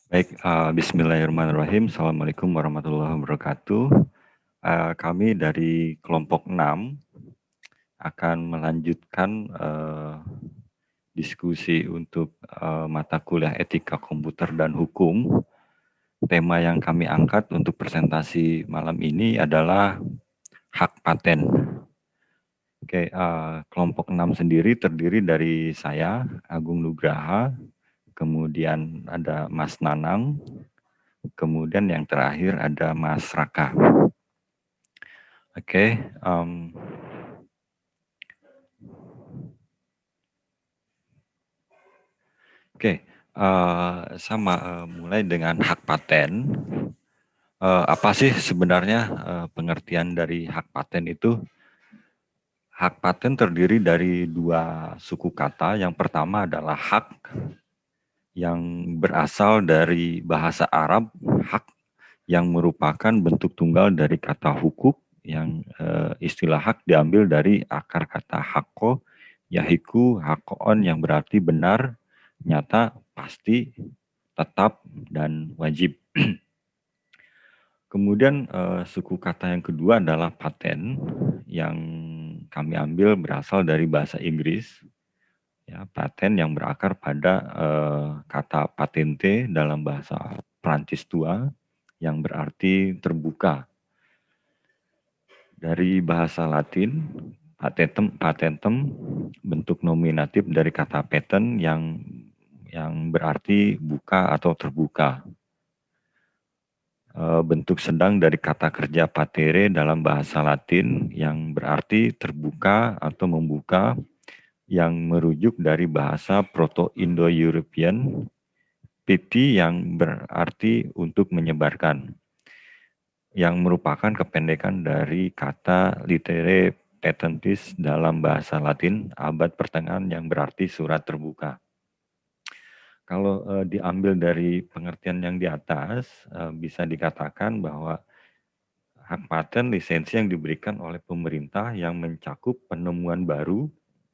Baik, bismillahirrahmanirrahim. Assalamualaikum warahmatullahi wabarakatuh. Kami dari kelompok 6 akan melanjutkan diskusi untuk mata kuliah etika komputer dan hukum. Tema yang kami angkat untuk presentasi malam ini adalah hak paten. Oke, kelompok 6 sendiri terdiri dari saya, Agung Nugraha, kemudian ada Mas Nanang, kemudian yang terakhir ada Mas Raka. Oke, sama mulai dengan hak paten. Apa sih sebenarnya pengertian dari hak paten itu? Hak paten terdiri dari dua suku kata. Yang pertama adalah hak yang berasal dari bahasa Arab, hak yang merupakan bentuk tunggal dari kata hukuk, yang istilah hak diambil dari akar kata hakko, yahiku, hakoon yang berarti benar, nyata, pasti, tetap, dan wajib. Kemudian suku kata yang kedua adalah paten, yang kami ambil berasal dari bahasa Inggris. Ya, paten yang berakar pada kata patente dalam bahasa Prancis tua, yang berarti terbuka. Dari bahasa Latin, patentem, bentuk nominatif dari kata patent yang berarti buka atau terbuka. Bentuk sedang dari kata kerja patere dalam bahasa Latin yang berarti terbuka atau membuka, yang merujuk dari bahasa Proto-Indo-European, piti yang berarti untuk menyebarkan, yang merupakan kependekan dari kata litere patentis dalam bahasa Latin abad pertengahan yang berarti surat terbuka. Kalau diambil dari pengertian yang di atas, bisa dikatakan bahwa hak paten lisensi yang diberikan oleh pemerintah yang mencakup penemuan baru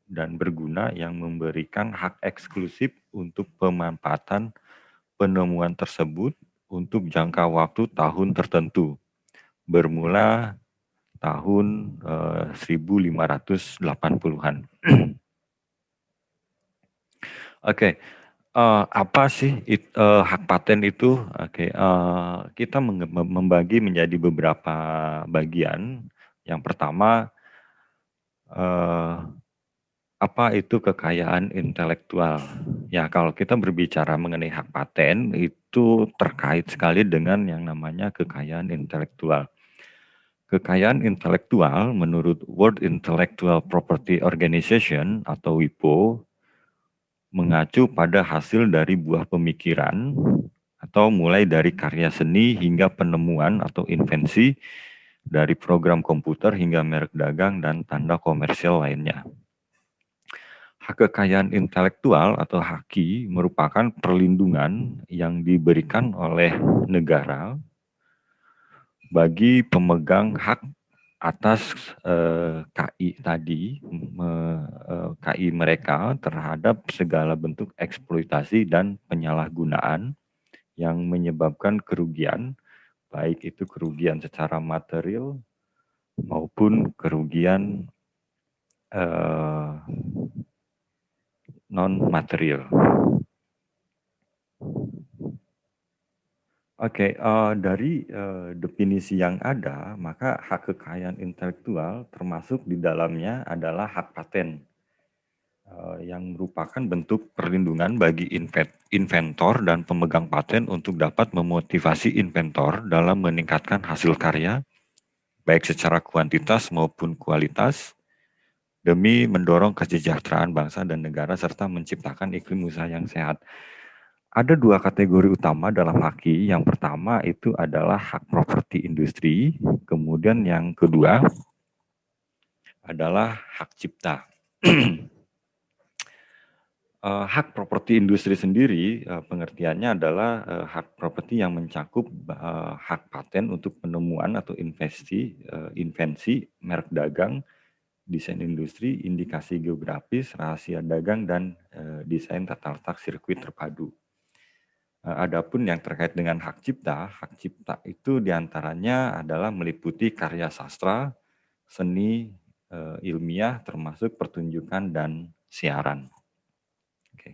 dan berguna yang memberikan hak eksklusif untuk pemanfaatan penemuan tersebut untuk jangka waktu tahun tertentu, bermula tahun 1580-an. Oke, apa sih hak paten itu? Oke, kita membagi menjadi beberapa bagian. Yang pertama, apa itu kekayaan intelektual? Ya, kalau kita berbicara mengenai hak paten, itu terkait sekali dengan yang namanya kekayaan intelektual. Kekayaan intelektual menurut World Intellectual Property Organization atau WIPO mengacu pada hasil dari buah pemikiran atau mulai dari karya seni hingga penemuan atau invensi, dari program komputer hingga merek dagang dan tanda komersial lainnya. Hak kekayaan intelektual atau haki merupakan perlindungan yang diberikan oleh negara bagi pemegang hak atas KI tadi, KI mereka terhadap segala bentuk eksploitasi dan penyalahgunaan yang menyebabkan kerugian, baik itu kerugian secara material maupun kerugian non material. Oke, dari definisi yang ada, maka hak kekayaan intelektual termasuk di dalamnya adalah hak paten, yang merupakan bentuk perlindungan bagi inventor dan pemegang paten untuk dapat memotivasi inventor dalam meningkatkan hasil karya, baik secara kuantitas maupun kualitas, demi mendorong kesejahteraan bangsa dan negara serta menciptakan iklim usaha yang sehat. Ada dua kategori utama dalam haki. Yang pertama itu adalah hak properti industri, kemudian yang kedua adalah hak cipta. Hak properti industri sendiri pengertiannya adalah hak properti yang mencakup hak paten untuk penemuan atau invensi merek dagang desain industri, indikasi geografis, rahasia dagang, dan desain tata letak sirkuit terpadu. Adapun yang terkait dengan hak cipta itu diantaranya adalah meliputi karya sastra, seni, ilmiah, termasuk pertunjukan dan siaran. Oke.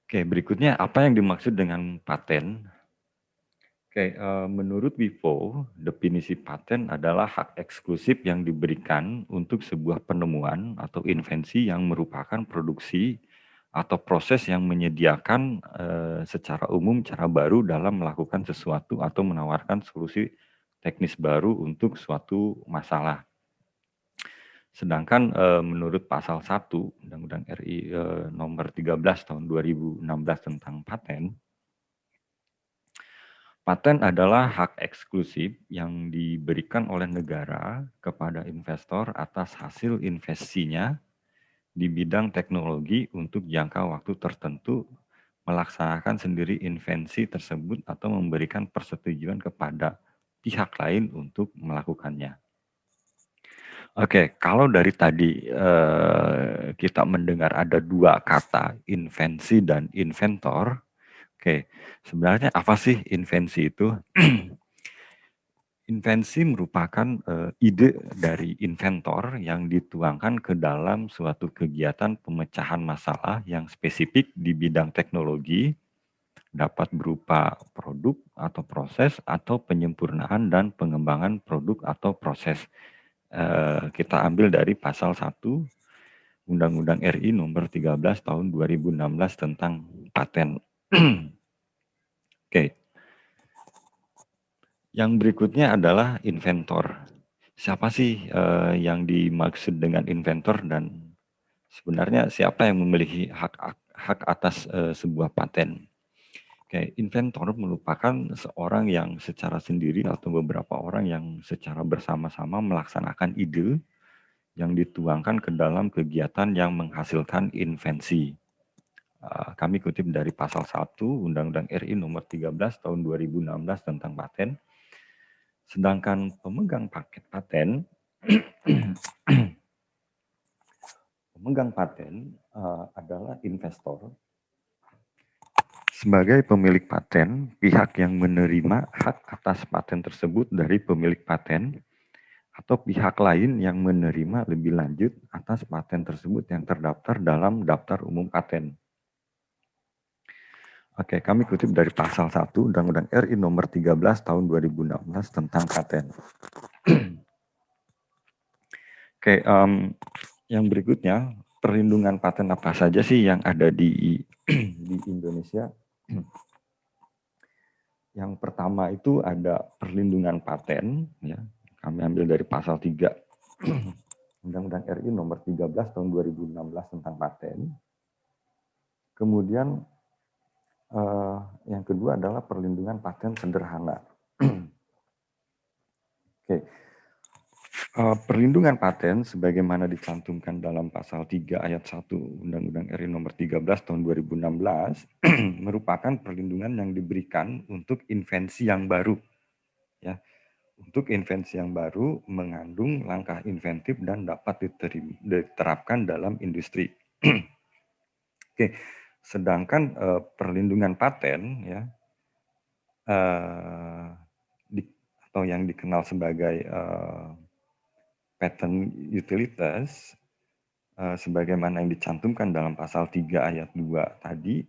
Oke, berikutnya apa yang dimaksud dengan paten? Oke, menurut WIPO, definisi paten adalah hak eksklusif yang diberikan untuk sebuah penemuan atau invensi yang merupakan produksi atau proses yang menyediakan secara umum cara baru dalam melakukan sesuatu atau menawarkan solusi teknis baru untuk suatu masalah. Sedangkan menurut pasal 1 Undang-Undang RI nomor 13 tahun 2016 tentang paten, paten adalah hak eksklusif yang diberikan oleh negara kepada investor atas hasil investasinya di bidang teknologi untuk jangka waktu tertentu, melaksanakan sendiri invensi tersebut atau memberikan persetujuan kepada pihak lain untuk melakukannya. Oke, kalau dari tadi kita mendengar ada dua kata, invensi dan inventor. Oke, sebenarnya apa sih invensi itu? Invensi merupakan ide dari inventor yang dituangkan ke dalam suatu kegiatan pemecahan masalah yang spesifik di bidang teknologi, dapat berupa produk atau proses atau penyempurnaan dan pengembangan produk atau proses. Kita ambil dari pasal 1 Undang-Undang RI nomor 13 tahun 2016 tentang paten. Oke. Yang berikutnya adalah inventor. Siapa sih yang dimaksud dengan inventor dan sebenarnya siapa yang memiliki hak atas sebuah paten? Oke, inventor merupakan seorang yang secara sendiri atau beberapa orang yang secara bersama-sama melaksanakan ide yang dituangkan ke dalam kegiatan yang menghasilkan invensi. Kami kutip dari pasal 1 Undang-Undang RI nomor 13 tahun 2016 tentang paten. Sedangkan pemegang paket paten pemegang paten adalah investor. Sebagai pemilik paten, pihak yang menerima hak atas paten tersebut dari pemilik paten atau pihak lain yang menerima lebih lanjut atas paten tersebut yang terdaftar dalam daftar umum paten. Oke, kami kutip dari pasal 1 Undang-Undang RI nomor 13 tahun 2016 tentang paten. Oke, yang berikutnya, perlindungan paten apa saja sih yang ada di Indonesia? Yang pertama itu ada perlindungan paten, ya. Kami ambil dari pasal 3 Undang-Undang RI nomor 13 tahun 2016 tentang paten. Kemudian yang kedua adalah perlindungan paten sederhana. Oke. Perlindungan paten sebagaimana dicantumkan dalam pasal 3 ayat 1 Undang-Undang RI nomor 13 tahun 2016 merupakan perlindungan yang diberikan untuk invensi yang baru. Ya. Untuk invensi yang baru mengandung langkah inventif dan dapat diterapkan dalam industri. Oke. Sedangkan perlindungan paten ya atau yang dikenal sebagai patent utilitas sebagaimana yang dicantumkan dalam pasal 3 ayat 2 tadi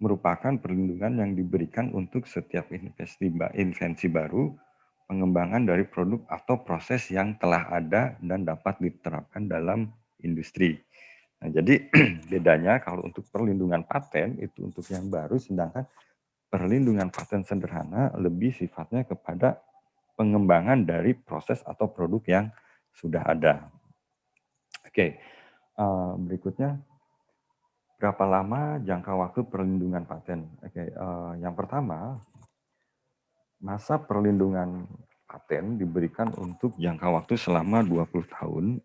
merupakan perlindungan yang diberikan untuk setiap invensi baru, pengembangan dari produk atau proses yang telah ada dan dapat diterapkan dalam industri. Nah, jadi bedanya kalau untuk perlindungan paten itu untuk yang baru, sedangkan perlindungan paten sederhana lebih sifatnya kepada pengembangan dari proses atau produk yang sudah ada. Oke, berikutnya berapa lama jangka waktu perlindungan paten? Oke, yang pertama masa perlindungan paten diberikan untuk jangka waktu selama 20 tahun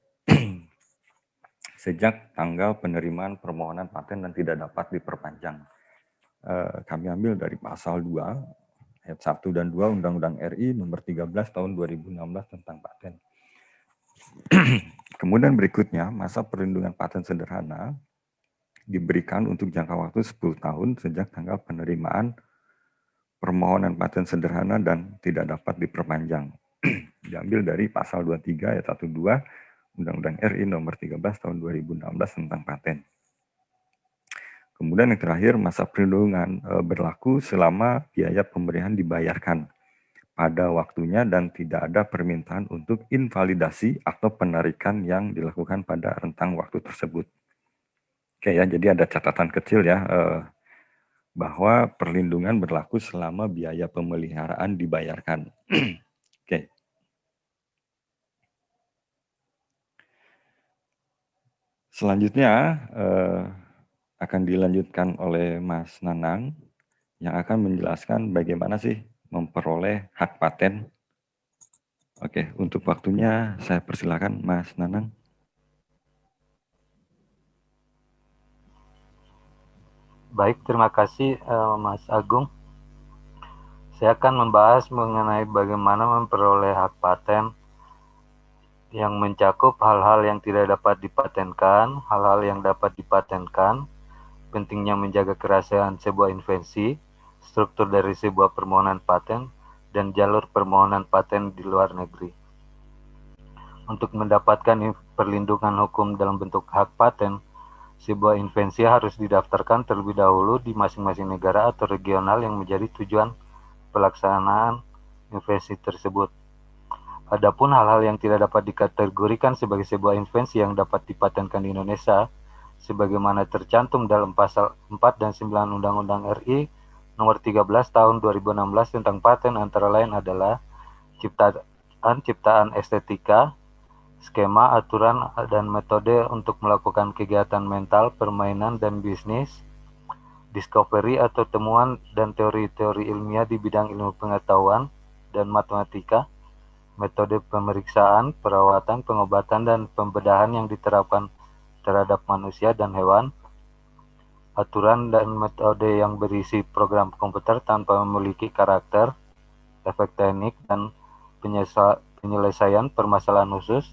sejak tanggal penerimaan permohonan paten dan tidak dapat diperpanjang. Kami ambil dari pasal 2 ayat 1 dan 2 Undang-Undang RI nomor 13 tahun 2016 tentang paten. Kemudian berikutnya, masa perlindungan paten sederhana diberikan untuk jangka waktu 10 tahun sejak tanggal penerimaan permohonan paten sederhana dan tidak dapat diperpanjang. Diambil dari pasal 23 ayat 1 2 Undang-Undang RI nomor 13 tahun 2016 tentang paten. Kemudian yang terakhir, masa perlindungan berlaku selama biaya pemberian dibayarkan pada waktunya dan tidak ada permintaan untuk invalidasi atau penarikan yang dilakukan pada rentang waktu tersebut. Oke ya, jadi ada catatan kecil ya, bahwa perlindungan berlaku selama biaya pemeliharaan dibayarkan. Oke. Selanjutnya akan dilanjutkan oleh Mas Nanang yang akan menjelaskan bagaimana sih memperoleh hak paten. Oke, untuk waktunya saya persilakan Mas Nanang. Baik, terima kasih Mas Agung. Saya akan membahas mengenai bagaimana memperoleh hak paten yang mencakup hal-hal yang tidak dapat dipatenkan, hal-hal yang dapat dipatenkan, pentingnya menjaga kerahasiaan sebuah invensi, struktur dari sebuah permohonan paten, dan jalur permohonan paten di luar negeri. Untuk mendapatkan perlindungan hukum dalam bentuk hak paten, sebuah invensi harus didaftarkan terlebih dahulu di masing-masing negara atau regional yang menjadi tujuan pelaksanaan invensi tersebut. Adapun hal-hal yang tidak dapat dikategorikan sebagai sebuah invensi yang dapat dipatenkan di Indonesia, sebagaimana tercantum dalam pasal 4 dan 9 Undang-Undang RI nomor 13 tahun 2016 tentang paten antara lain adalah ciptaan estetika, skema, aturan, dan metode untuk melakukan kegiatan mental, permainan, dan bisnis, discovery atau temuan dan teori-teori ilmiah di bidang ilmu pengetahuan dan matematika, metode pemeriksaan, perawatan, pengobatan, dan pembedahan yang diterapkan terhadap manusia dan hewan, aturan dan metode yang berisi program komputer tanpa memiliki karakter, efek teknik, dan penyelesaian permasalahan khusus,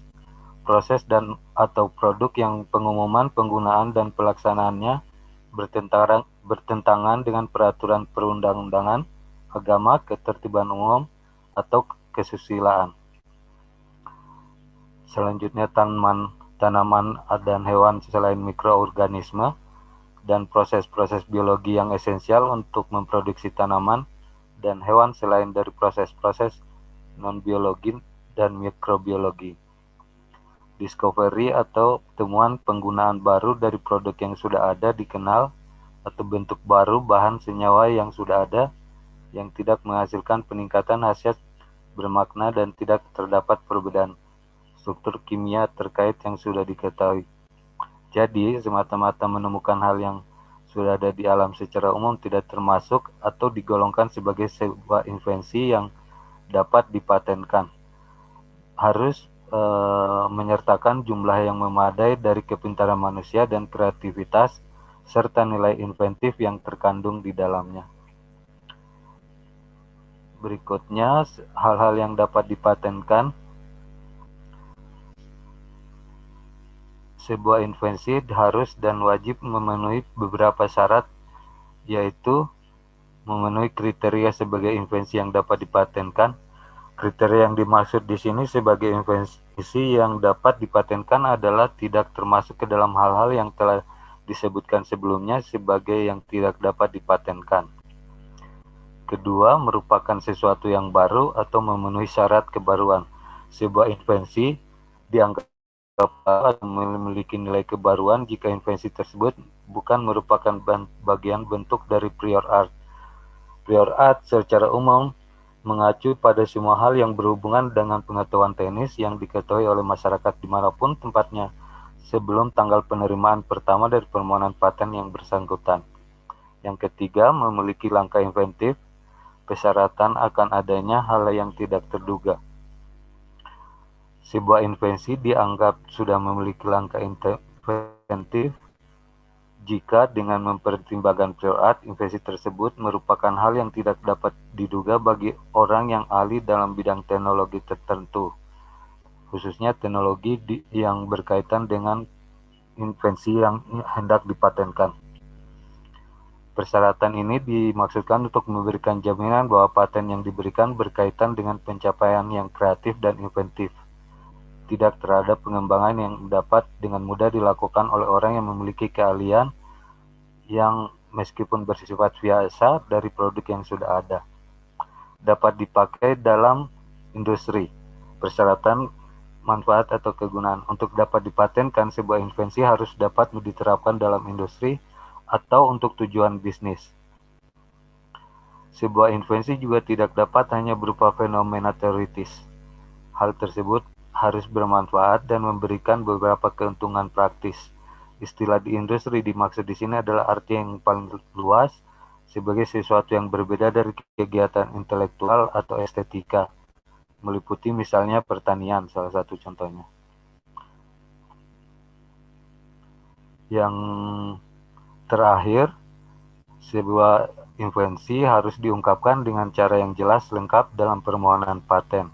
proses dan atau produk yang pengumuman, penggunaan, dan pelaksanaannya bertentangan dengan peraturan perundang-undangan, agama, ketertiban umum, atau kesusilaan. Selanjutnya tanaman dan hewan selain mikroorganisme dan proses-proses biologi yang esensial untuk memproduksi tanaman dan hewan selain dari proses-proses non-biologi dan mikrobiologi. Discovery atau temuan penggunaan baru dari produk yang sudah ada dikenal atau bentuk baru bahan senyawa yang sudah ada yang tidak menghasilkan peningkatan khasiat bermakna dan tidak terdapat perbedaan struktur kimia terkait yang sudah diketahui. Jadi, semata-mata menemukan hal yang sudah ada di alam secara umum tidak termasuk atau digolongkan sebagai sebuah invensi yang dapat dipatenkan. Harus menyertakan jumlah yang memadai dari kepintaran manusia dan kreativitas serta nilai inventif yang terkandung di dalamnya. Berikutnya, hal-hal yang dapat dipatenkan. Sebuah invensi harus dan wajib memenuhi beberapa syarat, yaitu memenuhi kriteria sebagai invensi yang dapat dipatenkan. Kriteria yang dimaksud di sini sebagai invensi yang dapat dipatenkan adalah tidak termasuk ke dalam hal-hal yang telah disebutkan sebelumnya sebagai yang tidak dapat dipatenkan. Kedua, merupakan sesuatu yang baru atau memenuhi syarat kebaruan. Sebuah invensi dianggap atau memiliki nilai kebaruan jika invensi tersebut bukan merupakan bagian bentuk dari prior art. Prior art secara umum mengacu pada semua hal yang berhubungan dengan pengetahuan teknis yang diketahui oleh masyarakat dimanapun tempatnya sebelum tanggal penerimaan pertama dari permohonan paten yang bersangkutan. Yang ketiga, memiliki langkah inventif, persyaratan akan adanya hal yang tidak terduga. Sebuah invensi dianggap sudah memiliki langkah inventif jika dengan mempertimbangkan prior art, invensi tersebut merupakan hal yang tidak dapat diduga bagi orang yang ahli dalam bidang teknologi tertentu, khususnya teknologi yang berkaitan dengan invensi yang hendak dipatenkan. Persyaratan ini dimaksudkan untuk memberikan jaminan bahwa paten yang diberikan berkaitan dengan pencapaian yang kreatif dan inventif, tidak terhadap pengembangan yang dapat dengan mudah dilakukan oleh orang yang memiliki keahlian yang meskipun bersifat biasa dari produk yang sudah ada, dapat dipakai dalam industri. Persyaratan manfaat atau kegunaan untuk dapat dipatenkan sebuah invensi harus dapat diterapkan dalam industri atau untuk tujuan bisnis. Sebuah invensi juga tidak dapat hanya berupa fenomena teoritis. Hal tersebut harus bermanfaat dan memberikan beberapa keuntungan praktis. Istilah di industri dimaksud di sini adalah arti yang paling luas sebagai sesuatu yang berbeda dari kegiatan intelektual atau estetika, meliputi misalnya pertanian, salah satu contohnya. Yang terakhir, sebuah invensi harus diungkapkan dengan cara yang jelas lengkap dalam permohonan paten,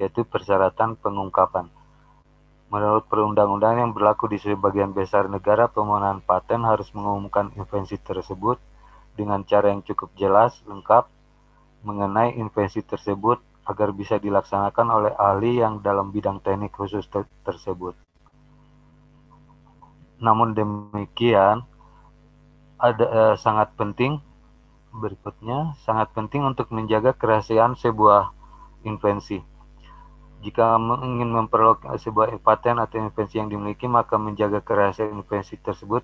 yaitu persyaratan pengungkapan. Menurut perundang-undang yang berlaku di sebagian besar negara, permohonan paten harus mengumumkan invensi tersebut dengan cara yang cukup jelas, lengkap, mengenai invensi tersebut agar bisa dilaksanakan oleh ahli yang dalam bidang teknik khusus tersebut. Namun demikian, sangat penting untuk menjaga kerahasiaan sebuah invensi. Jika ingin memperoleh sebuah paten atau invensi yang dimiliki, maka menjaga kerahasiaan invensi tersebut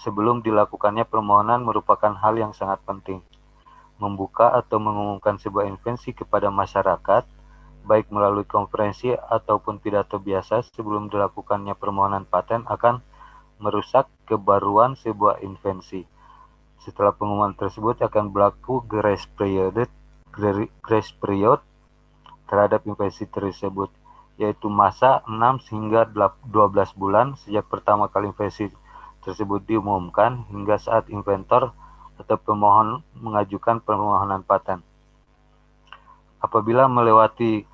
sebelum dilakukannya permohonan merupakan hal yang sangat penting. Membuka atau mengumumkan sebuah invensi kepada masyarakat, baik melalui konferensi ataupun pidato biasa sebelum dilakukannya permohonan paten akan merusak kebaruan sebuah invensi. Setelah pengumuman tersebut akan berlaku grace period terhadap invensi tersebut, yaitu masa 6 hingga 12 bulan sejak pertama kali invensi tersebut diumumkan hingga saat inventor atau pemohon mengajukan permohonan paten. Apabila melewati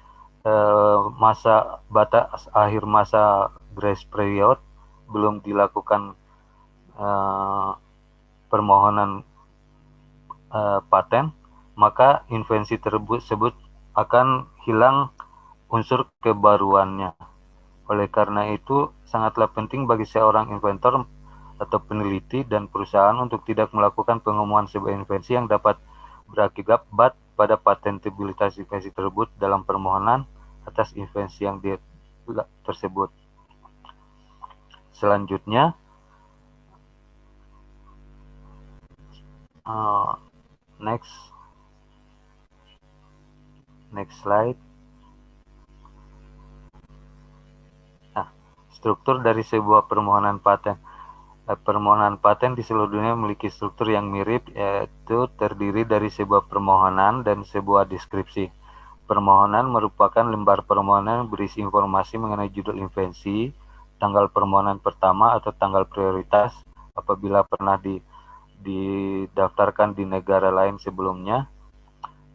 akhir masa grace period belum dilakukan permohonan paten, maka invensi tersebut akan hilang unsur kebaruannya. Oleh karena itu, sangatlah penting bagi seorang inventor atau peneliti dan perusahaan untuk tidak melakukan pengumuman sebuah invensi yang dapat berakibat pada patentabilitas invensi tersebut dalam permohonan atas invensi yang tersebut. Selanjutnya, next slide. Struktur dari sebuah permohonan paten. Permohonan paten di seluruh dunia memiliki struktur yang mirip, yaitu terdiri dari sebuah permohonan dan sebuah deskripsi. Permohonan merupakan lembar permohonan yang berisi informasi mengenai judul invensi, tanggal permohonan pertama atau tanggal prioritas apabila pernah didaftarkan di negara lain sebelumnya,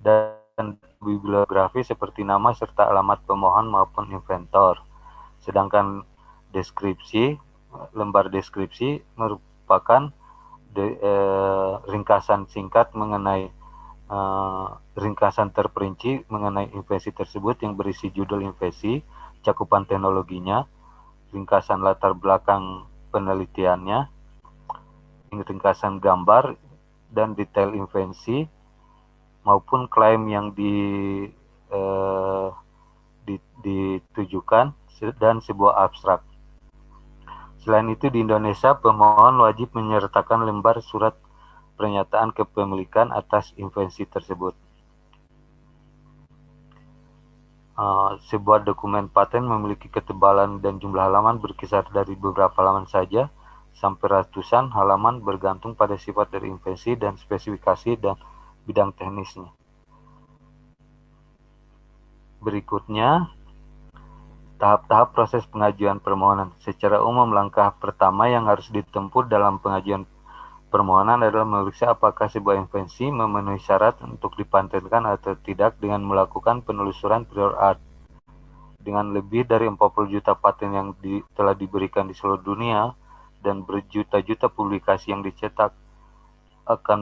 dan bibliografi seperti nama serta alamat pemohon maupun inventor. Sedangkan lembar deskripsi merupakan ringkasan singkat mengenai ringkasan terperinci mengenai invensi tersebut yang berisi judul invensi, cakupan teknologinya, ringkasan latar belakang penelitiannya, ringkasan gambar dan detail invensi maupun klaim yang ditujukan dan sebuah abstrak. Selain itu, di Indonesia, pemohon wajib menyertakan lembar surat pernyataan kepemilikan atas invensi tersebut. Sebuah dokumen paten memiliki ketebalan dan jumlah halaman berkisar dari beberapa halaman saja sampai ratusan halaman bergantung pada sifat dari invensi dan spesifikasi dan bidang teknisnya. Berikutnya, Tahap-tahap proses pengajuan permohonan. Secara umum, langkah pertama yang harus ditempuh dalam pengajuan permohonan adalah memeriksa apakah sebuah invensi memenuhi syarat untuk dipatenkan atau tidak dengan melakukan penelusuran prior art. Dengan lebih dari 40 juta paten yang telah diberikan di seluruh dunia dan berjuta-juta publikasi yang dicetak, akan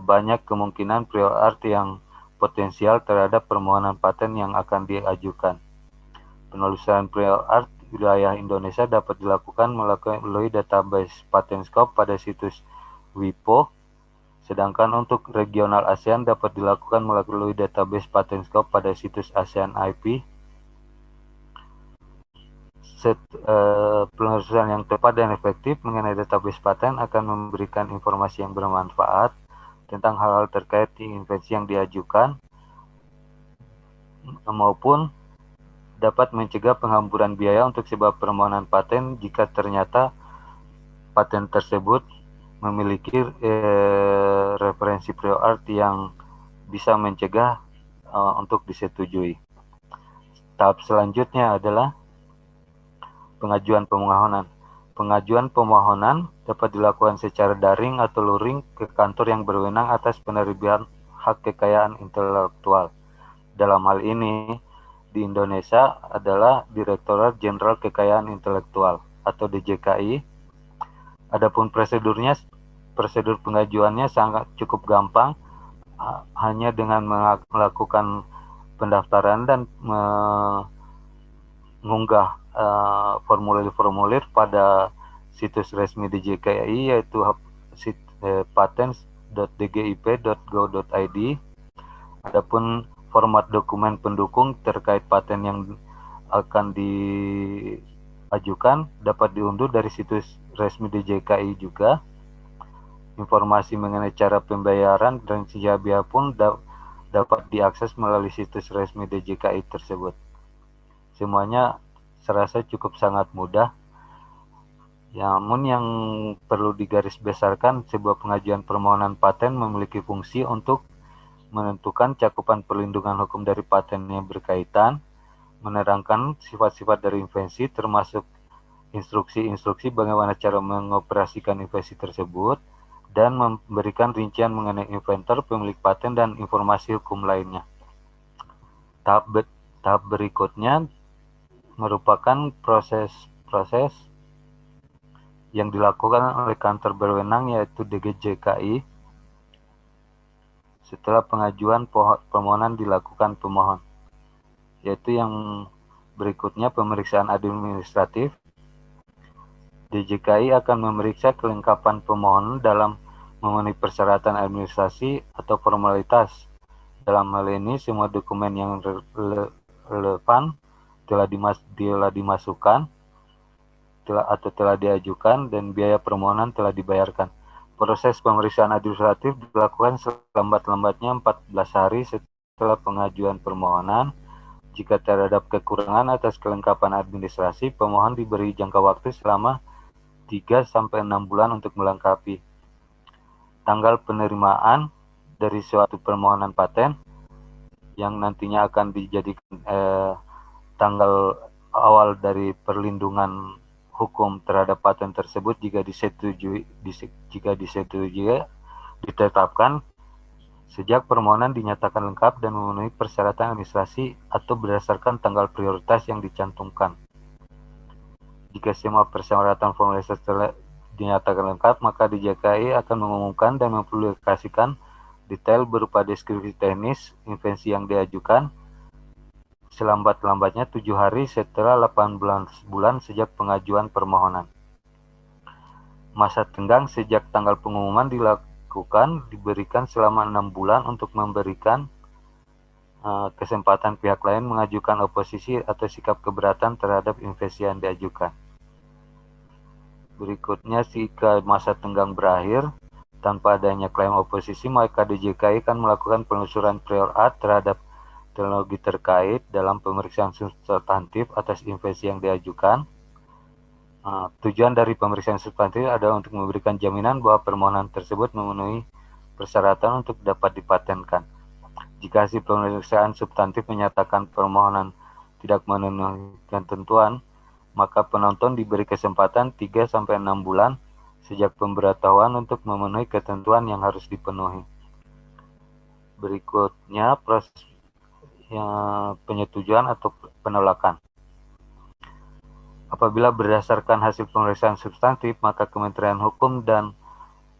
banyak kemungkinan prior art yang potensial terhadap permohonan paten yang akan diajukan. Penelusuran prior art wilayah Indonesia dapat dilakukan melalui database Patenscope pada situs WIPO, sedangkan untuk regional ASEAN dapat dilakukan melalui database Patenscope pada situs ASEAN IP. Penelusuran yang tepat dan efektif mengenai database paten akan memberikan informasi yang bermanfaat tentang hal-hal terkait invensi yang diajukan maupun dapat mencegah penghamburan biaya untuk sebuah permohonan paten jika ternyata paten tersebut memiliki referensi prior art yang bisa mencegah untuk disetujui. Tahap selanjutnya adalah pengajuan pemohonan. Pengajuan pemohonan dapat dilakukan secara daring atau luring ke kantor yang berwenang atas penerbitan hak kekayaan intelektual. Dalam hal ini, di Indonesia adalah Direktorat Jenderal Kekayaan Intelektual atau DJKI. Adapun prosedur pengajuannya sangat cukup gampang, hanya dengan melakukan pendaftaran dan mengunggah formulir-formulir pada situs resmi DJKI yaitu patents.dgip.go.id. Adapun format dokumen pendukung terkait paten yang akan diajukan dapat diunduh dari situs resmi DJKI juga. Informasi mengenai cara pembayaran dan sejabiah pun dapat diakses melalui situs resmi DJKI tersebut. Semuanya serasa cukup sangat mudah. Namun yang perlu digarisbesarkan, sebuah pengajuan permohonan paten memiliki fungsi untuk menentukan cakupan perlindungan hukum dari paten yang berkaitan, menerangkan sifat-sifat dari invensi termasuk instruksi-instruksi bagaimana cara mengoperasikan invensi tersebut, dan memberikan rincian mengenai inventor, pemilik paten, dan informasi hukum lainnya. Tahap berikutnya merupakan proses yang dilakukan oleh kantor berwenang yaitu DJKI. Setelah pengajuan permohonan dilakukan pemohon, yaitu yang berikutnya pemeriksaan administratif. DJKI akan memeriksa kelengkapan pemohon dalam memenuhi persyaratan administrasi atau formalitas. Dalam hal ini, semua dokumen yang relevan telah dimasukkan telah diajukan dan biaya permohonan telah dibayarkan. Proses pemeriksaan administratif dilakukan selambat-lambatnya 14 hari setelah pengajuan permohonan. Jika terdapat kekurangan atas kelengkapan administrasi, pemohon diberi jangka waktu selama 3-6 bulan untuk melengkapi. Tanggal penerimaan dari suatu permohonan paten yang nantinya akan dijadikan tanggal awal dari perlindungan hukum terhadap paten tersebut jika disetujui ditetapkan sejak permohonan dinyatakan lengkap dan memenuhi persyaratan administrasi atau berdasarkan tanggal prioritas yang dicantumkan. Jika semua persyaratan formalitas telah dinyatakan lengkap, maka DJKI akan mengumumkan dan mempublikasikan detail berupa deskripsi teknis invensi yang diajukan selambat-lambatnya 7 hari setelah 18 bulan sejak pengajuan permohonan. Masa tenggang sejak tanggal pengumuman dilakukan diberikan selama 6 bulan untuk memberikan kesempatan pihak lain mengajukan oposisi atau sikap keberatan terhadap invensi yang diajukan. Berikutnya, jika masa tenggang berakhir tanpa adanya klaim oposisi, maka DJKI akan melakukan penelusuran prior art terhadap teknologi terkait dalam pemeriksaan substantif atas invensi yang diajukan. Tujuan dari pemeriksaan substantif adalah untuk memberikan jaminan bahwa permohonan tersebut memenuhi persyaratan untuk dapat dipatenkan. Jika hasil pemeriksaan substantif menyatakan permohonan tidak memenuhi ketentuan, maka penonton diberi kesempatan 3-6 bulan sejak pemberitahuan untuk memenuhi ketentuan yang harus dipenuhi. Berikutnya proses penyetujuan atau penolakan. Apabila berdasarkan hasil pemeriksaan substantif, maka Kementerian Hukum dan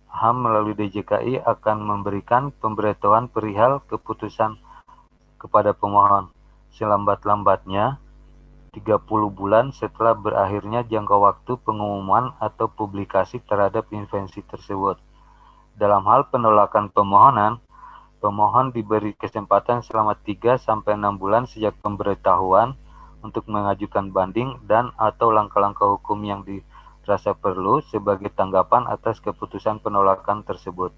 HAM melalui DJKI akan memberikan pemberitahuan perihal keputusan kepada pemohon selambat-lambatnya 30 bulan setelah berakhirnya jangka waktu pengumuman atau publikasi terhadap invensi tersebut. Dalam hal penolakan pemohonan, pemohon diberi kesempatan selama 3-6 bulan sejak pemberitahuan untuk mengajukan banding dan atau langkah-langkah hukum yang dirasa perlu sebagai tanggapan atas keputusan penolakan tersebut.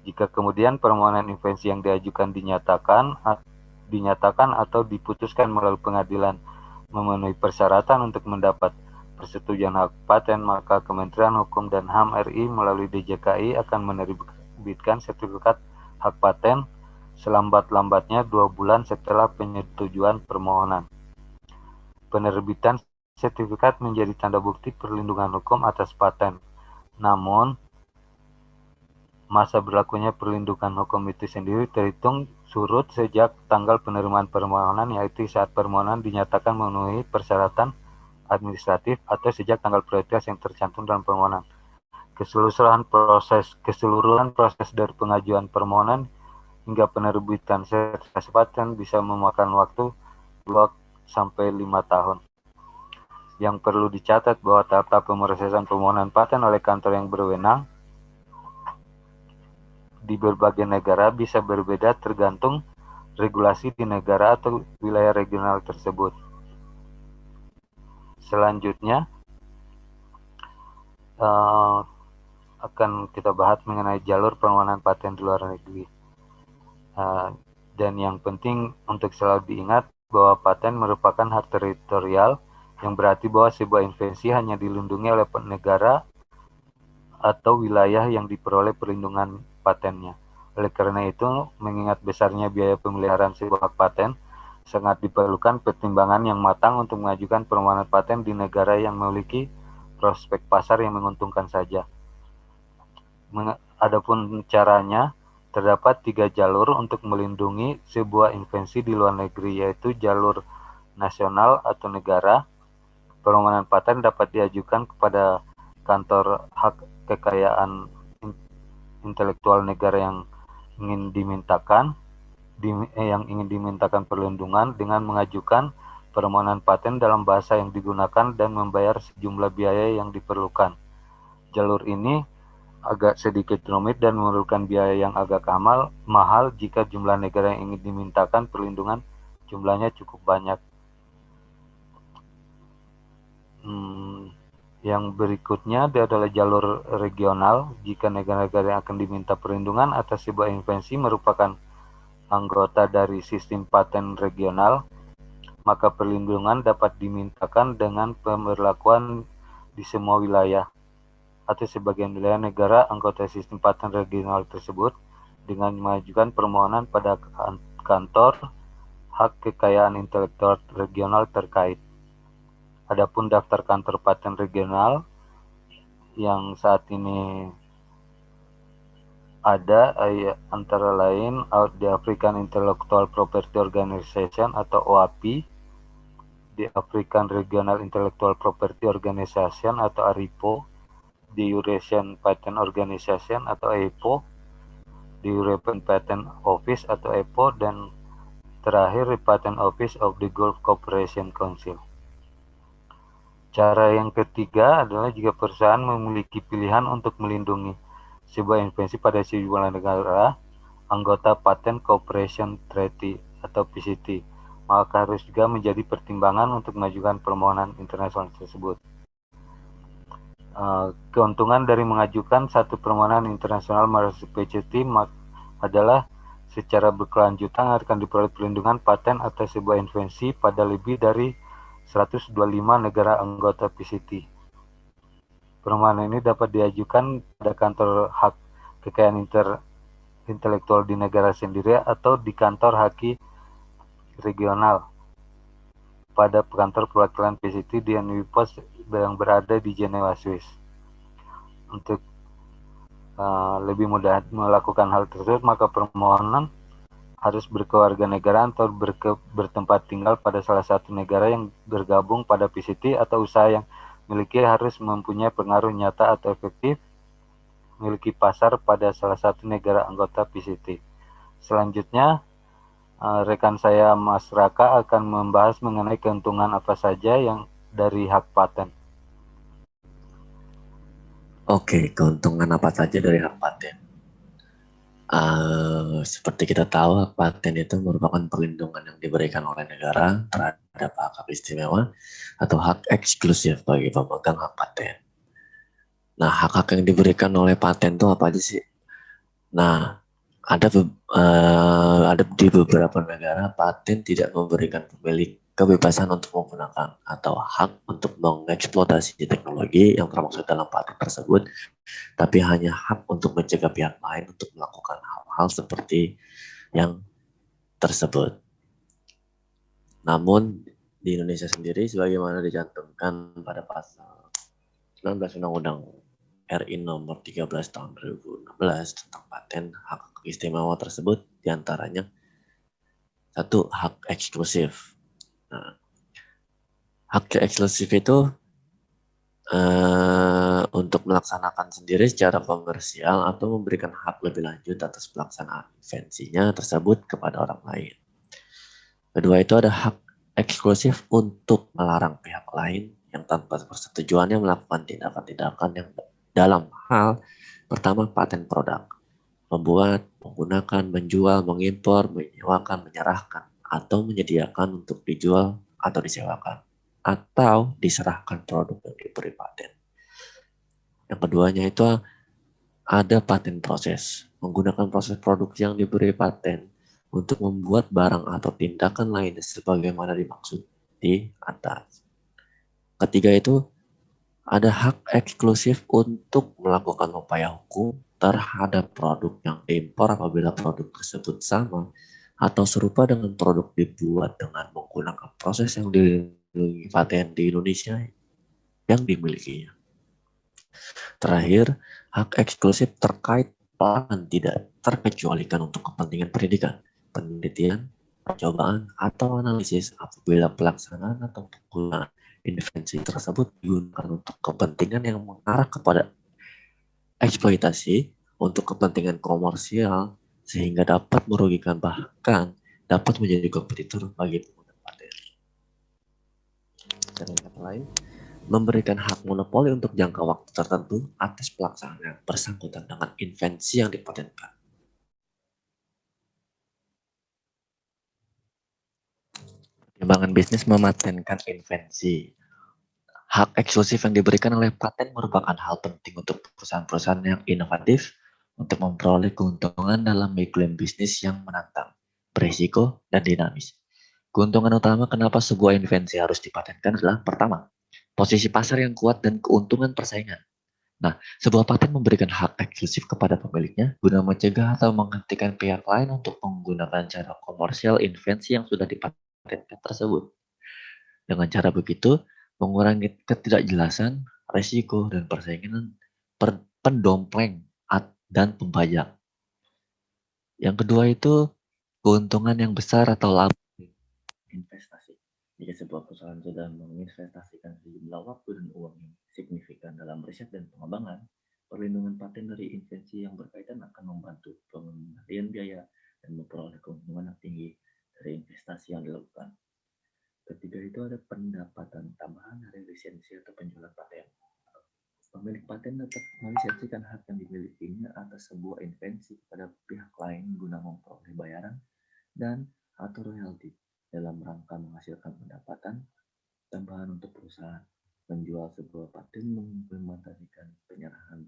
Jika kemudian permohonan invensi yang diajukan dinyatakan atau diputuskan melalui pengadilan memenuhi persyaratan untuk mendapat persetujuan hak paten, maka Kementerian Hukum dan HAM RI melalui DJKI akan menerbitkan sertifikat hak paten selambat-lambatnya 2 bulan setelah penyetujuan permohonan. Penerbitan sertifikat menjadi tanda bukti perlindungan hukum atas paten. Namun, masa berlakunya perlindungan hukum itu sendiri terhitung surut sejak tanggal penerimaan permohonan, yaitu saat permohonan dinyatakan memenuhi persyaratan administratif atau sejak tanggal prioritas yang tercantum dalam permohonan. Keseluruhan proses dari pengajuan permohonan hingga penerbitan sertifikat paten bisa memakan waktu 2-5 tahun. Yang perlu dicatat bahwa tahap pemrosesan permohonan paten oleh kantor yang berwenang di berbagai negara bisa berbeda tergantung regulasi di negara atau wilayah regional tersebut. Selanjutnya akan kita bahas mengenai jalur permohonan paten di luar negeri. Dan yang penting untuk selalu diingat bahwa paten merupakan hak teritorial, yang berarti bahwa sebuah invensi hanya dilindungi oleh negara atau wilayah yang diperoleh perlindungan patennya. Oleh karena itu, mengingat besarnya biaya pemeliharaan sebuah hak paten, sangat diperlukan pertimbangan yang matang untuk mengajukan permohonan paten di negara yang memiliki prospek pasar yang menguntungkan saja. Adapun caranya, terdapat 3 jalur untuk melindungi sebuah invensi di luar negeri, yaitu jalur nasional atau negara. Permohonan paten dapat diajukan kepada kantor hak kekayaan intelektual negara yang ingin dimintakan perlindungan dengan mengajukan permohonan paten dalam bahasa yang digunakan dan membayar sejumlah biaya yang diperlukan. Jalur ini agak sedikit rumit dan memerlukan biaya yang agak mahal jika jumlah negara yang ingin dimintakan perlindungan jumlahnya cukup banyak. Yang berikutnya adalah jalur regional. Jika negara-negara yang akan diminta perlindungan atas sebuah invensi merupakan anggota dari sistem paten regional, maka perlindungan dapat dimintakan dengan pemberlakuan di semua wilayah atau sebagian wilayah negara anggota sistem paten regional tersebut dengan mengajukan permohonan pada kantor hak kekayaan intelektual regional terkait. Adapun daftar kantor paten regional yang saat ini ada antara lain the African Intellectual Property Organization atau OAPI, the African Regional Intellectual Property Organization atau ARIPO, the Eurasian Patent Organization atau EPO, the European Patent Office atau EPO, dan terakhir the Patent Office of the Gulf Cooperation Council. Cara yang ketiga adalah jika perusahaan memiliki pilihan untuk melindungi sebuah invensi pada sejumlah negara anggota Patent Cooperation Treaty atau PCT, maka harus juga menjadi pertimbangan untuk mengajukan permohonan internasional tersebut. Keuntungan dari mengajukan satu permohonan internasional melalui PCT adalah secara berkelanjutan akan diperoleh perlindungan paten atas sebuah invensi pada lebih dari 125 negara anggota PCT. Permohonan ini dapat diajukan pada kantor hak kekayaan intelektual di negara sendiri atau di kantor haki regional pada kantor perwakilan PCT di Unipos yang berada di Jenewa, Swiss. Untuk lebih mudah melakukan hal tersebut, maka permohonan harus berkewarganegaraan atau bertempat tinggal pada salah satu negara yang bergabung pada PCT, atau usaha yang memiliki harus mempunyai pengaruh nyata atau efektif memiliki pasar pada salah satu negara anggota PCT. Selanjutnya, rekan saya Mas Raka akan membahas mengenai keuntungan apa saja yang dari hak paten. Oke, keuntungan apa saja dari hak paten? Seperti kita tahu, hak paten itu merupakan perlindungan yang diberikan oleh negara terhadap hak istimewa atau hak eksklusif bagi pemegang hak paten. Nah, hak-hak yang diberikan oleh paten itu apa aja sih? Nah, ada di beberapa negara paten tidak memberikan pemilik kebebasan untuk menggunakan atau hak untuk mengeksploitasi teknologi yang termaksud dalam paten tersebut, tapi hanya hak untuk mencegah pihak lain untuk melakukan hal-hal seperti yang tersebut. Namun di Indonesia sendiri, sebagaimana dicantumkan pada pasal 19 Undang-Undang RI nomor 13 tahun 2016 tentang paten, hak istimewa tersebut diantaranya satu, hak eksklusif. Nah, hak eksklusif itu untuk melaksanakan sendiri secara komersial atau memberikan hak lebih lanjut atas pelaksanaan invensinya tersebut kepada orang lain. Kedua itu ada hak eksklusif untuk melarang pihak lain yang tanpa persetujuannya melakukan tindakan-tindakan yang dalam hal pertama paten produk, membuat, menggunakan, menjual, mengimpor, menyewakan, menyerahkan, atau menyediakan untuk dijual atau disewakan, atau diserahkan produk yang diberi paten. Yang keduanya itu ada paten proses, menggunakan proses produksi yang diberi paten untuk membuat barang atau tindakan lainnya sebagaimana dimaksud di atas. Ketiga itu ada hak eksklusif untuk melakukan upaya hukum terhadap produk yang diimpor apabila produk tersebut sama atau serupa dengan produk dibuat dengan menggunakan proses yang dilindungi paten di Indonesia yang dimilikinya. Terakhir, hak eksklusif terkait pelarangan tidak terkecualikan untuk kepentingan pendidikan, penelitian, percobaan, atau analisis apabila pelaksanaan atau penggunaan invensi tersebut digunakan untuk kepentingan yang mengarah kepada eksploitasi untuk kepentingan komersial sehingga dapat merugikan bahkan dapat menjadi kompetitor bagi pengguna paten. Dengan kata lain, memberikan hak monopoli untuk jangka waktu tertentu atas pelaksanaan yang bersangkutan dengan invensi yang dipatenkan. Pertimbangan bisnis mematenkan invensi. Hak eksklusif yang diberikan oleh paten merupakan hal penting untuk perusahaan-perusahaan yang inovatif untuk memperoleh keuntungan dalam iklim bisnis yang menantang, berisiko, dan dinamis. Keuntungan utama kenapa sebuah invensi harus dipatenkan adalah pertama, posisi pasar yang kuat dan keuntungan persaingan. Nah, sebuah paten memberikan hak eksklusif kepada pemiliknya guna mencegah atau menghentikan pihak lain untuk menggunakan cara komersial invensi yang sudah dipatenkan tersebut. Dengan cara begitu, mengurangi ketidakjelasan, resiko, dan persaingan pendompleng dan pembajak. Yang kedua itu keuntungan yang besar atau laba investasi. Jika sebuah perusahaan sudah menginvestasikan sejumlah waktu dan uang yang signifikan dalam riset dan pengembangan, perlindungan paten dari invensi yang berkaitan akan membantu pengendalian biaya dan memperoleh keuntungan yang tinggi dari investasi yang dilakukan. Ketiga itu ada pendapatan tambahan dari lisensi atau penjualan paten. Pemilik paten dapat melisensikan hak yang dimilikinya atas sebuah invensi kepada pihak lain guna memperoleh bayaran dan atau royalti dalam rangka menghasilkan pendapatan tambahan untuk perusahaan. Menjual sebuah paten mengimplementasikan penyerahan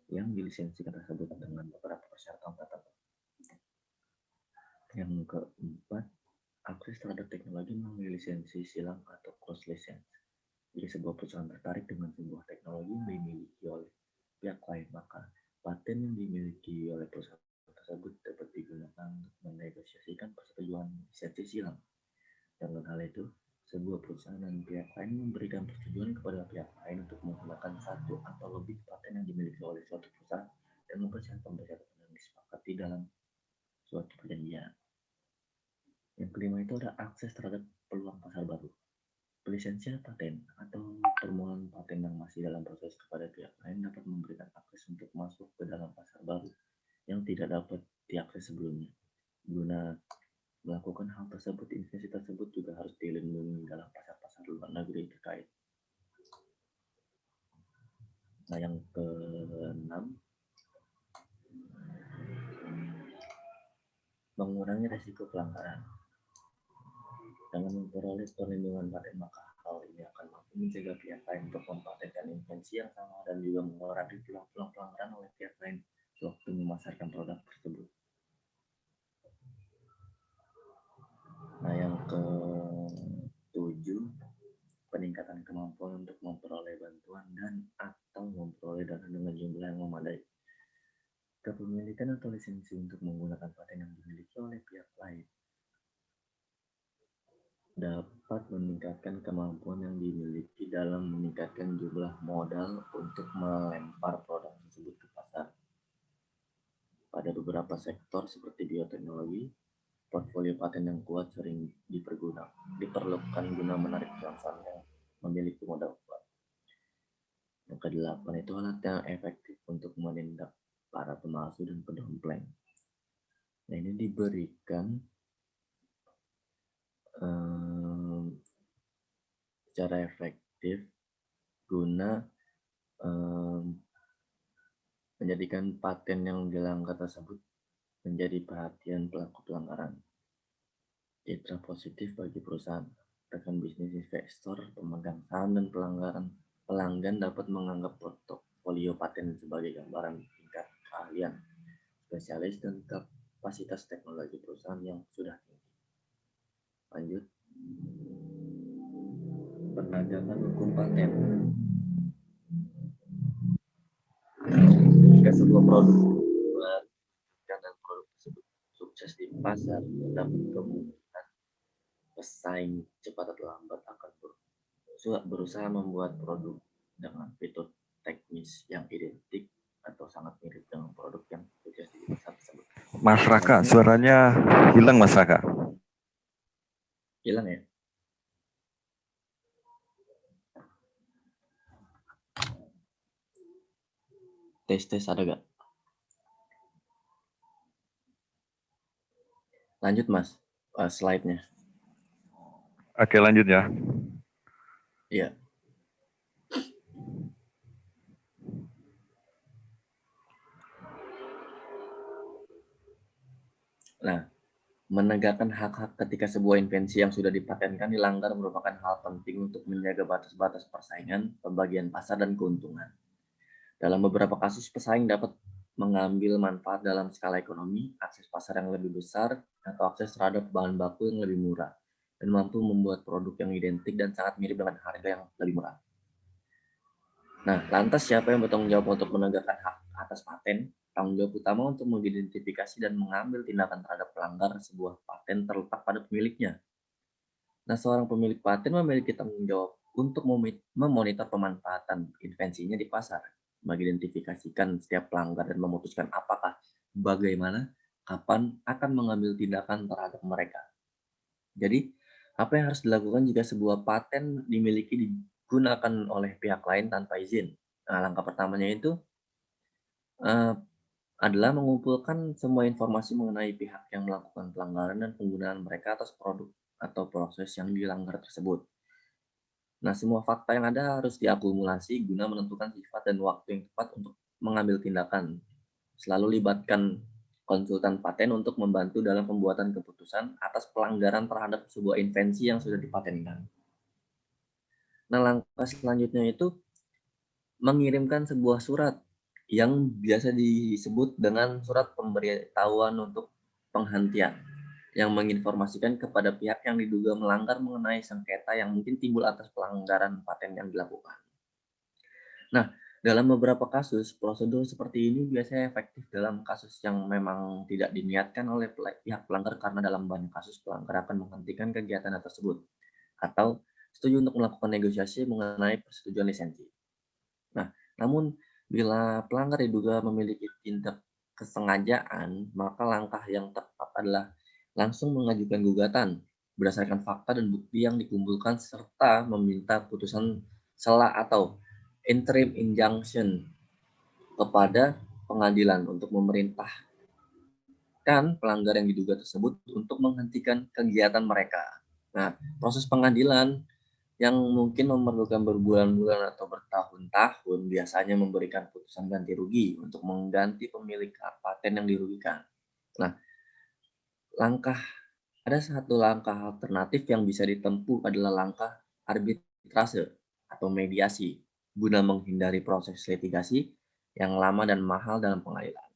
yang dilisensikan tersebut dengan beberapa persyaratan tertentu. Yang keempat, akses terhadap teknologi melalui lisensi silang atau cross license. Jika sebuah perusahaan tertarik dengan sebuah teknologi yang dimiliki oleh pihak lain, maka paten yang dimiliki oleh perusahaan tersebut dapat digunakan untuk menegosiasikan persetujuan lisensi silang. Dengan hal itu, sebuah perusahaan dan pihak lain memberikan persetujuan kepada pihak lain untuk menggunakan satu atau lebih paten yang dimiliki oleh suatu perusahaan dan mempersiapkan catatan yang disepakati dalam suatu perjanjian. Yang kelima itu ada akses terhadap peluang pasar baru. Pelisensian paten atau permohonan paten yang masih dalam proses kepada pihak lain dapat memberikan akses untuk masuk ke dalam pasar baru yang tidak dapat diakses sebelumnya. Guna melakukan hal tersebut, investasi tersebut juga harus dilindungi dalam pasar-pasar luar negeri terkait. Nah, yang keenam, mengurangi risiko pelanggaran. Dengan memperoleh perlindungan paten, maka hal ini akan mampu mencegah pihak lain untuk mempatenkan invensi yang sama dan juga mengurangi peluang pelanggaran oleh pihak lain sewaktu memasarkan produk tersebut. Nah, yang ke-7, peningkatan kemampuan untuk memperoleh bantuan dan atau memperoleh dana dengan jumlah yang memadai. Kepemilikan atau lisensi untuk menggunakan paten yang dimiliki oleh pihak lain dapat meningkatkan kemampuan yang dimiliki dalam meningkatkan jumlah modal untuk melempar produk tersebut ke pasar. Pada beberapa sektor seperti bioteknologi, portfolio paten yang kuat sering diperlukan guna menarik perusahaan yang memiliki modal kuat. Yang ke-8 itu alat yang efektif untuk menindak para pemalsu dan pedompleng. Nah, ini diberikan secara efektif guna menjadikan paten yang dilanggar tersebut menjadi perhatian pelaku pelanggaran. Citra positif bagi perusahaan, rekan bisnis, investor, pemegang saham, dan pelanggan dapat menganggap portofolio paten sebagai gambaran tingkat keahlian, spesialis, dan kapasitas teknologi perusahaan yang sudah tinggi. Lanjut. Penegakan hukum paten. Jika sebuah produk dan produk tersebut sukses di pasar, terdapat kemungkinan pesaing cepat atau lambat akan berusaha membuat produk dengan fitur teknis yang identik atau sangat mirip dengan produk yang sukses di pasar tersebut. Mas Raka, suaranya hilang Mas Raka. Hilang ya? Tes ada gak? Lanjut Mas, slide-nya. Oke, lanjut ya. Iya. Nah, menegakkan hak-hak ketika sebuah invensi yang sudah dipatenkan dilanggar merupakan hal penting untuk menjaga batas-batas persaingan, pembagian pasar, dan keuntungan. Dalam beberapa kasus, pesaing dapat mengambil manfaat dalam skala ekonomi, akses pasar yang lebih besar, atau akses terhadap bahan baku yang lebih murah, dan mampu membuat produk yang identik dan sangat mirip dengan harga yang lebih murah. Nah, lantas siapa yang bertanggung jawab untuk menegakkan hak atas paten? Tanggung jawab utama untuk mengidentifikasi dan mengambil tindakan terhadap pelanggar sebuah paten terletak pada pemiliknya. Nah, seorang pemilik paten memiliki tanggung jawab untuk memonitor pemanfaatan invensinya di pasar, mengidentifikasikan setiap pelanggar dan memutuskan apakah, bagaimana, kapan akan mengambil tindakan terhadap mereka. Jadi, apa yang harus dilakukan jika sebuah paten dimiliki digunakan oleh pihak lain tanpa izin? Nah, langkah pertamanya itu adalah mengumpulkan semua informasi mengenai pihak yang melakukan pelanggaran dan penggunaan mereka atas produk atau proses yang dilanggar tersebut. Nah, semua fakta yang ada harus diakumulasi guna menentukan sifat dan waktu yang tepat untuk mengambil tindakan. Selalu libatkan konsultan paten untuk membantu dalam pembuatan keputusan atas pelanggaran terhadap sebuah invensi yang sudah dipatenkan. Nah, langkah selanjutnya itu mengirimkan sebuah surat yang biasa disebut dengan surat pemberitahuan untuk penghentian, yang menginformasikan kepada pihak yang diduga melanggar mengenai sengketa yang mungkin timbul atas pelanggaran paten yang dilakukan. Nah, dalam beberapa kasus, prosedur seperti ini biasanya efektif dalam kasus yang memang tidak diniatkan oleh pihak pelanggar, karena dalam banyak kasus pelanggar akan menghentikan kegiatan tersebut atau setuju untuk melakukan negosiasi mengenai persetujuan lisensi. Nah, namun bila pelanggar diduga memiliki tindak kesengajaan, maka langkah yang tepat adalah langsung mengajukan gugatan berdasarkan fakta dan bukti yang dikumpulkan serta meminta putusan sela atau interim injunction kepada pengadilan untuk memerintahkan pelanggar yang diduga tersebut untuk menghentikan kegiatan mereka. Nah, proses pengadilan yang mungkin memerlukan berbulan-bulan atau bertahun-tahun biasanya memberikan putusan ganti rugi untuk mengganti pemilik paten yang dirugikan. Nah, ada satu langkah alternatif yang bisa ditempuh adalah langkah arbitrase atau mediasi guna menghindari proses litigasi yang lama dan mahal dalam pengadilan.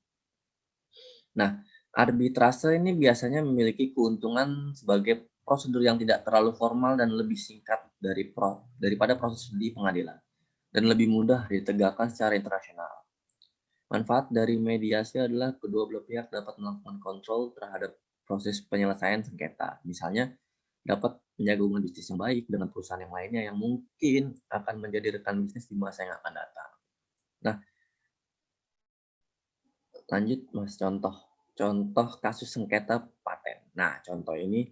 Nah, arbitrase ini biasanya memiliki keuntungan sebagai prosedur yang tidak terlalu formal dan lebih singkat daripada proses di pengadilan dan lebih mudah ditegakkan secara internasional. Manfaat dari mediasi adalah kedua belah pihak dapat melakukan kontrol terhadap proses penyelesaian sengketa. Misalnya, dapat menjaga hubungan bisnis yang baik dengan perusahaan yang lainnya yang mungkin akan menjadi rekan bisnis di masa yang akan datang. Nah, lanjut Mas, contoh kasus sengketa paten. Nah, contoh ini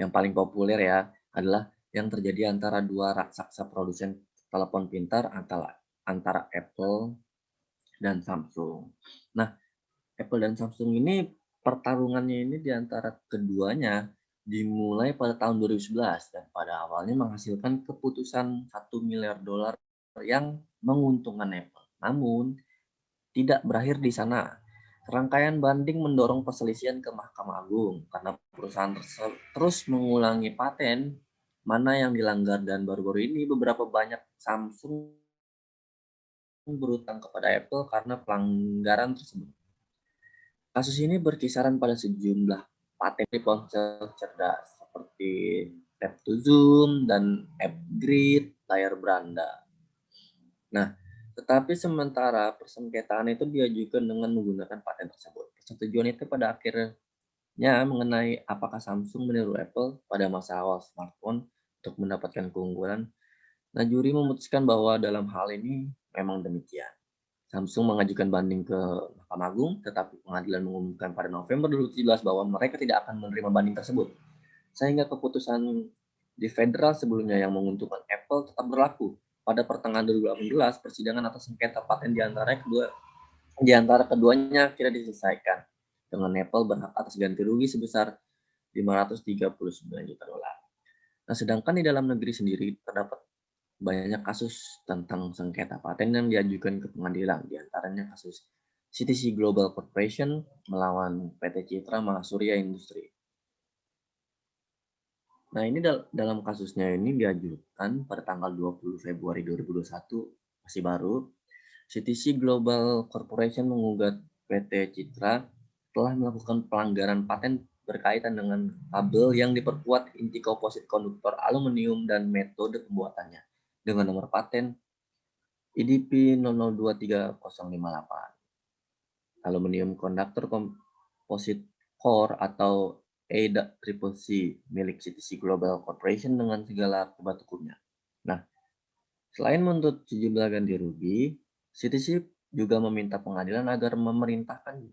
yang paling populer ya adalah yang terjadi antara dua raksasa produsen telepon pintar antara Apple dan Samsung. Nah, Apple dan Samsung ini pertarungannya ini di antara keduanya dimulai pada tahun 2011 dan pada awalnya menghasilkan keputusan $1 miliar yang menguntungkan Apple. Namun, tidak berakhir di sana. Rangkaian banding mendorong perselisihan ke Mahkamah Agung karena perusahaan terus mengulangi paten mana yang dilanggar dan baru-baru ini beberapa banyak Samsung berutang kepada Apple karena pelanggaran tersebut. Kasus ini berkisaran pada sejumlah paten di ponsel cerdas seperti Tap to Zoom dan App Grid layar beranda. Nah, tetapi sementara persengketaan itu diajukan dengan menggunakan paten tersebut. Persetujuan itu pada akhirnya mengenai apakah Samsung meniru Apple pada masa awal smartphone untuk mendapatkan keunggulan. Nah, juri memutuskan bahwa dalam hal ini memang demikian. Samsung mengajukan banding ke Mahkamah Agung, tetapi pengadilan mengumumkan pada November 2017 bahwa mereka tidak akan menerima banding tersebut. Sehingga keputusan di federal sebelumnya yang menguntungkan Apple tetap berlaku. Pada pertengahan 2018, persidangan atas sengketa paten di antara keduanya akhirnya diselesaikan dengan Apple berhak atas ganti rugi sebesar $539 juta. Nah, sedangkan di dalam negeri sendiri terdapat banyak kasus tentang sengketa paten yang diajukan ke pengadilan, di antaranya kasus CTC Global Corporation melawan PT Citra Mahasurya Industri. Nah, ini dalam kasusnya ini diajukan pada tanggal 20 Februari 2021, masih baru. CTC Global Corporation menggugat PT Citra telah melakukan pelanggaran paten berkaitan dengan kabel yang diperkuat inti komposit konduktor aluminium dan metode pembuatannya dengan nomor paten IDP 0023058. Aluminium Conductor Composite Core atau ACCC milik CTC Global Corporation dengan segala akibat hukumnya. Nah, selain menuntut sejumlah ganti rugi, CTC juga meminta pengadilan agar memerintahkan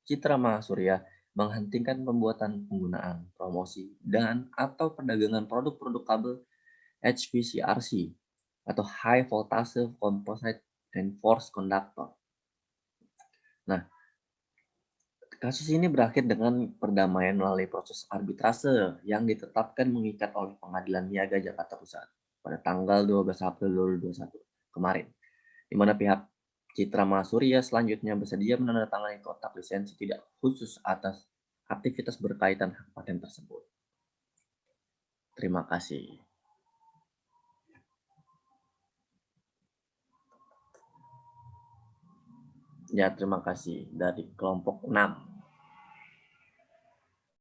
Citra Mahasurya menghentikan pembuatan, penggunaan, promosi, dan atau perdagangan produk-produk kabel HVCRC atau High Voltage Composite Reinforced Conductor. Nah, kasus ini berakhir dengan perdamaian melalui proses arbitrase yang ditetapkan mengikat oleh Pengadilan Niaga Jakarta Pusat pada tanggal 12 April 2021 kemarin, di mana pihak Citra Mahasurya selanjutnya bersedia menandatangani kotak lisensi tidak khusus atas aktivitas berkaitan hak paten tersebut. Terima kasih. Ya, terima kasih dari kelompok 6.